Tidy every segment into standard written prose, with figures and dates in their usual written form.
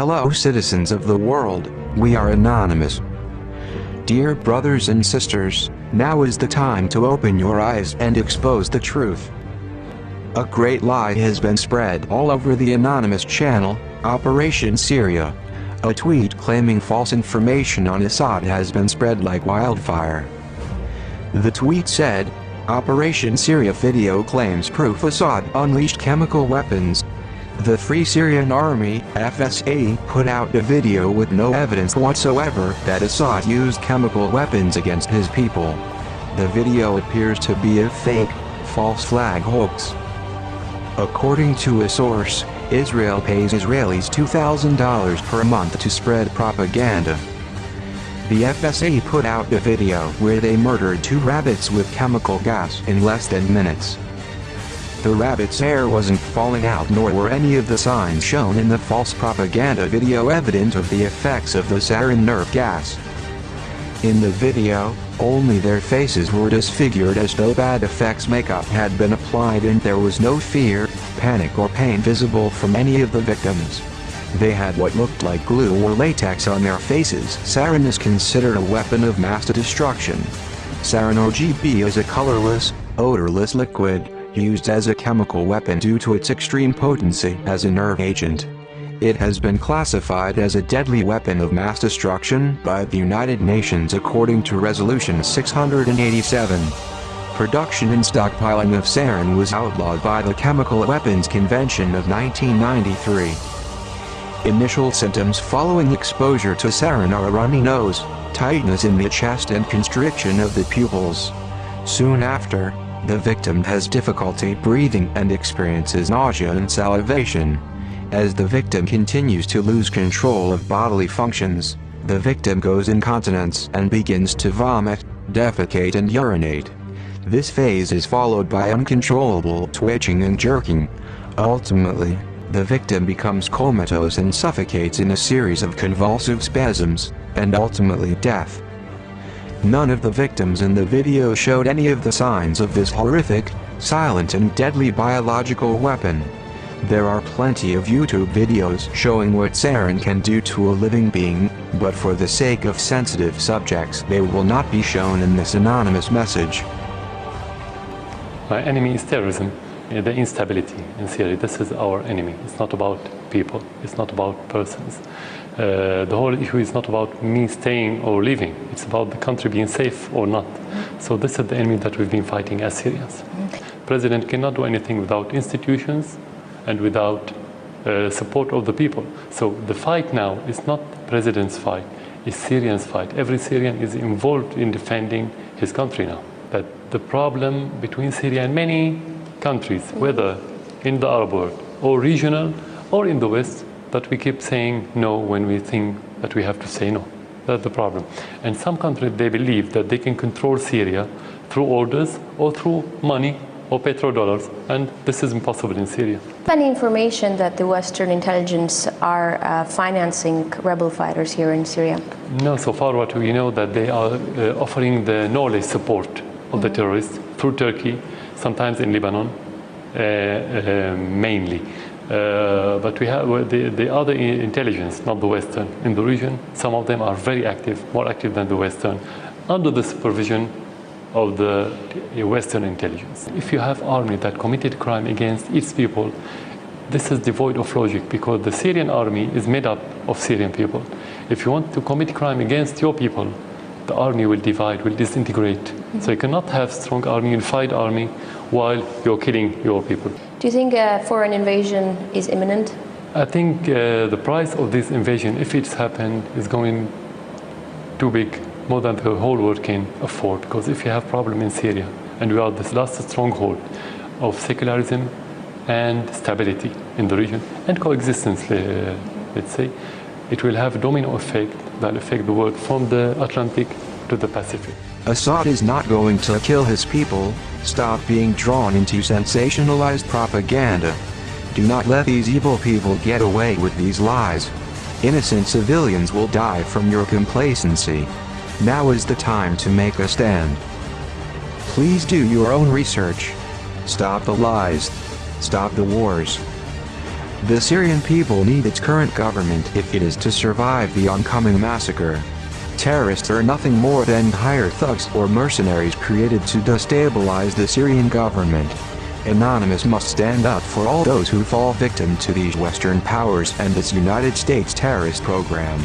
Hello citizens of the world, we are Anonymous. Dear brothers and sisters, now is the time to open your eyes and expose the truth. A great lie has been spread all over the Anonymous channel, Operation Syria. A tweet claiming false information on Assad has been spread like wildfire. The tweet said, Operation Syria video claims proof Assad unleashed chemical weapons. The Free Syrian Army, FSA, put out a video with no evidence whatsoever that Assad used chemical weapons against his people. The video appears to be a fake, false flag hoax. According to a source, Israel pays Israelis $2,000 per month to spread propaganda. The FSA put out a video where they murdered 2 rabbits with chemical gas in less than minutes. The rabbit's hair wasn't falling out, nor were any of the signs shown in the false propaganda video evident of the effects of the sarin nerve gas. In the video, only their faces were disfigured as though bad effects makeup had been applied, and there was no fear, panic or pain visible from any of the victims. They had what looked like glue or latex on their faces. Sarin is considered a weapon of mass destruction. Sarin or GB is a colorless, odorless liquid, used as a chemical weapon due to its extreme potency as a nerve agent. It has been classified as a deadly weapon of mass destruction by the United Nations according to Resolution 687. Production and stockpiling of sarin was outlawed by the Chemical Weapons Convention of 1993. Initial symptoms following exposure to sarin are a runny nose, tightness in the chest and constriction of the pupils. Soon after, the victim has difficulty breathing and experiences nausea and salivation. As the victim continues to lose control of bodily functions, the victim goes incontinence and begins to vomit, defecate and urinate. This phase is followed by uncontrollable twitching and jerking. Ultimately, the victim becomes comatose and suffocates in a series of convulsive spasms, and ultimately death. None of the victims in the video showed any of the signs of this horrific, silent and deadly biological weapon. There are plenty of YouTube videos showing what sarin can do to a living being, but for the sake of sensitive subjects they will not be shown in this anonymous message. My enemy is terrorism, the instability in Syria. This is our enemy. It's not about people, it's not about persons. The whole issue is not about me staying or leaving. It's about the country being safe or not. So this is the enemy that we've been fighting as Syrians. President cannot do anything without institutions and without support of the people. So the fight now is not president's fight, it's Syrians' fight. Every Syrian is involved in defending his country now. That the problem between Syria and many countries, whether in the Arab world or regional or in the West, that we keep saying no when we think that we have to say no. That's the problem. And some countries, they believe that they can control Syria through orders or through money or petrodollars, and this is impossible in Syria. Any information that the Western intelligence are financing rebel fighters here in Syria? No, so far what we know that they are offering the knowledge support of the terrorists through Turkey, sometimes in Lebanon, mainly. But we have the other intelligence, not the Western, in the region. Some of them are very active, more active than the Western, under the supervision of the Western intelligence. If you have army that committed crime against its people, this is devoid of logic, because the Syrian army is made up of Syrian people. If you want to commit crime against your people, the army will divide, will disintegrate. So you cannot have strong army, unified army, while you're killing your people. Do you think a foreign invasion is imminent? I think the price of this invasion, if it's happened, is going too big, more than the whole world can afford. Because if you have problem in Syria, and we are the last stronghold of secularism and stability in the region, and coexistence, let's say, it will have a domino effect that will affect the world from the Atlantic to the Pacific. Assad is not going to kill his people. Stop being drawn into sensationalized propaganda. Do not let these evil people get away with these lies. Innocent civilians will die from your complacency. Now is the time to make a stand. Please do your own research. Stop the lies. Stop the wars. The Syrian people need its current government if it is to survive the oncoming massacre. Terrorists are nothing more than hired thugs or mercenaries created to destabilize the Syrian government. Anonymous must stand up for all those who fall victim to these Western powers and this United States terrorist program.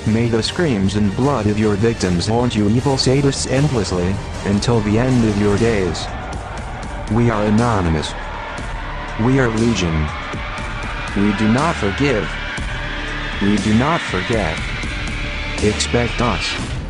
May the screams and blood of your victims haunt you evil sadists endlessly, until the end of your days. We are Anonymous. We are Legion. We do not forgive. We do not forget. Expect us.